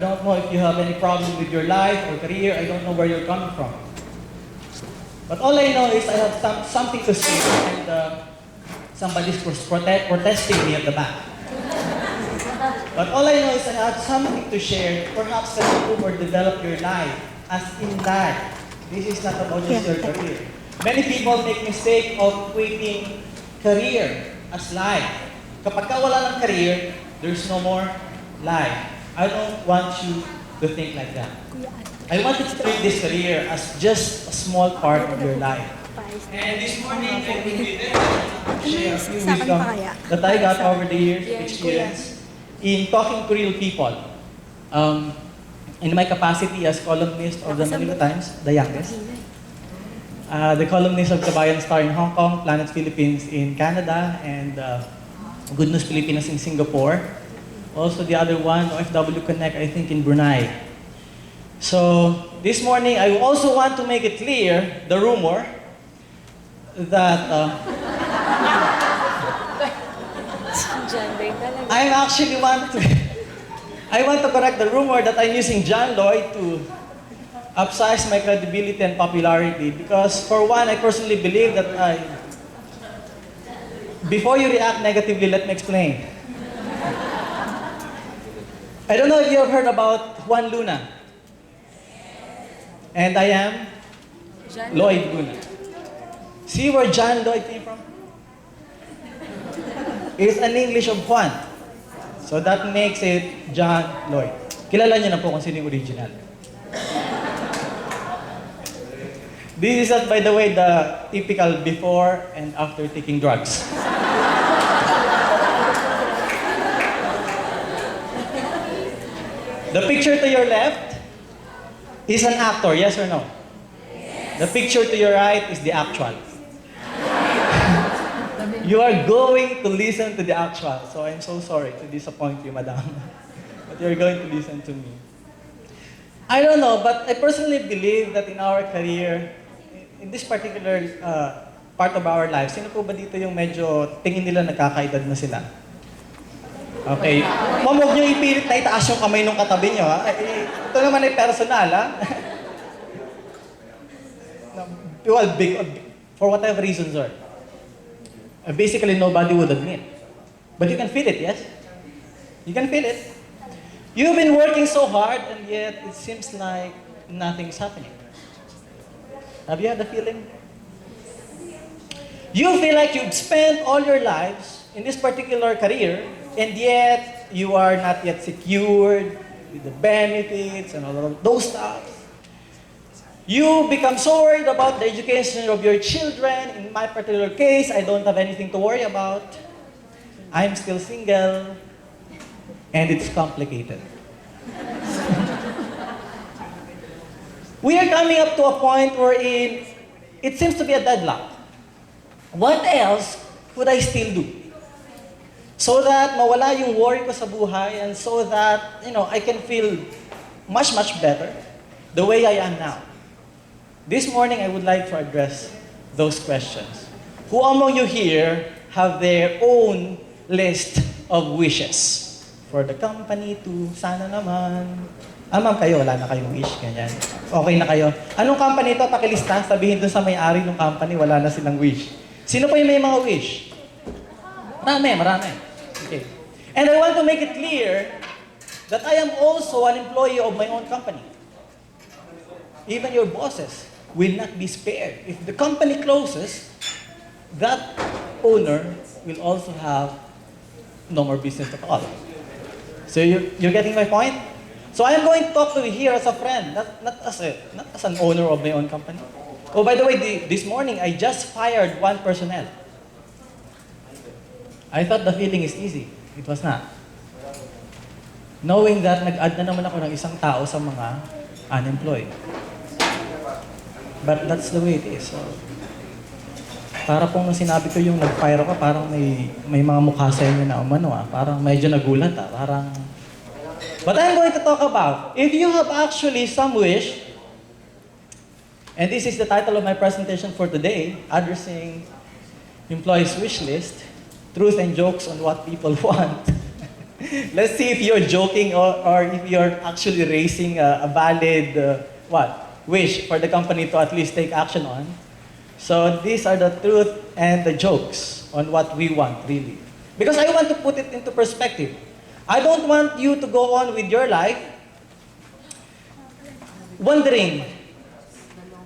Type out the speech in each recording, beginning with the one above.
I don't know if you have any problem with your life or career. I don't know where you're coming from. But all I know is I have something to say, and somebody's protesting me at the back. But all I know is I have something to share, perhaps to improve or develop your life, as in life. This is not about just your career. Many people make mistake of equating career as life. Kapag ka wala ng career, there's no more life. I don't want you to think like that. I want you to treat this career as just a small part of your life. And this morning, I will be there to share a few wisdom that I got over the years of experience in talking to real people. In my capacity as columnist of the Manila Times, the youngest. The columnist of Kabayan Star in Hong Kong, Planet Philippines in Canada, and Good News Pilipinas in Singapore. Also the other one, OFW Connect, I think in Brunei. So this morning, I also want to make it clear, the rumor, that I want to correct the rumor that I'm using John Lloyd to upsize my credibility and popularity, because for one, I personally believe that before you react negatively, let me explain. I don't know if you have heard about Juan Luna. And I am Lloyd Luna. See where John Lloyd came from? It's an English of Juan. So that makes it John Lloyd. Kilala niyo na po kung sino yung original. This is not, by the way, the typical before and after taking drugs. The picture to your left is an actor, yes or no? Yes. The picture to your right is the actual. You are going to listen to the actual. So I'm so sorry to disappoint you, madam. But you're going to listen to me. I don't know, but I personally believe that in our career, in this particular part of our life, sino po ba dito yung medyo tingin nila nagkakaedad na sila? Okay. Ma'am, huwag niyo ipilit na itaas yung kamay ng katabi niyo, ha? Ito naman ay personal, ha? Well, for whatever reasons, sir. Basically, nobody would admit. But you can feel it, yes? You can feel it. You've been working so hard, and yet it seems like nothing's happening. Have you had the feeling? You feel like you've spent all your lives in this particular career, and yet you are not yet secured with the benefits and all of those stuff. You become so worried about the education of your children. In my particular case, I don't have anything to worry about. I'm still single, and it's complicated. We are coming up to a point wherein it seems to be a deadlock. What else could I still do? So that mawala yung worry ko sa buhay, and so that, I can feel much, much better the way I am now. This morning, I would like to address those questions. Who among you here have their own list of wishes? For the company to, sana naman. Ma'am, kayo, wala na kayong wish, ganyan. Okay na kayo. Anong company ito? Pakilista, sabihin dun sa may-ari ng company, wala na silang wish. Sino pa yung may mga wish? Marami. Okay. And I want to make it clear that I am also an employee of my own company. Even your bosses will not be spared. If the company closes, that owner will also have no more business at all. So you're getting my point? So I am going to talk to you here as a friend, not as an owner of my own company. Oh, by the way, this morning, I just fired one personnel. I thought the feeling is easy. It was not. Knowing that nag-add na naman ako ng isang tao sa mga unemployed. But that's the way it is. So, para pong nung sinabi ko yung nag-fire ako, parang may mga mukha sa inyo na umano, parang medyo nagulat, parang... But I'm going to talk about, if you have actually some wish, and this is the title of my presentation for today, addressing employees' wish list, truth and jokes on what people want. Let's see if you're joking or if you're actually raising a valid, wish for the company to at least take action on. So these are the truth and the jokes on what we want, really. Because I want to put it into perspective. I don't want you to go on with your life wondering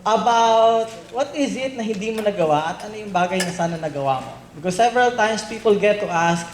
about what is it na hindi mo nagawa at ano yung bagay na sana nagawa mo. Because several times people get to ask,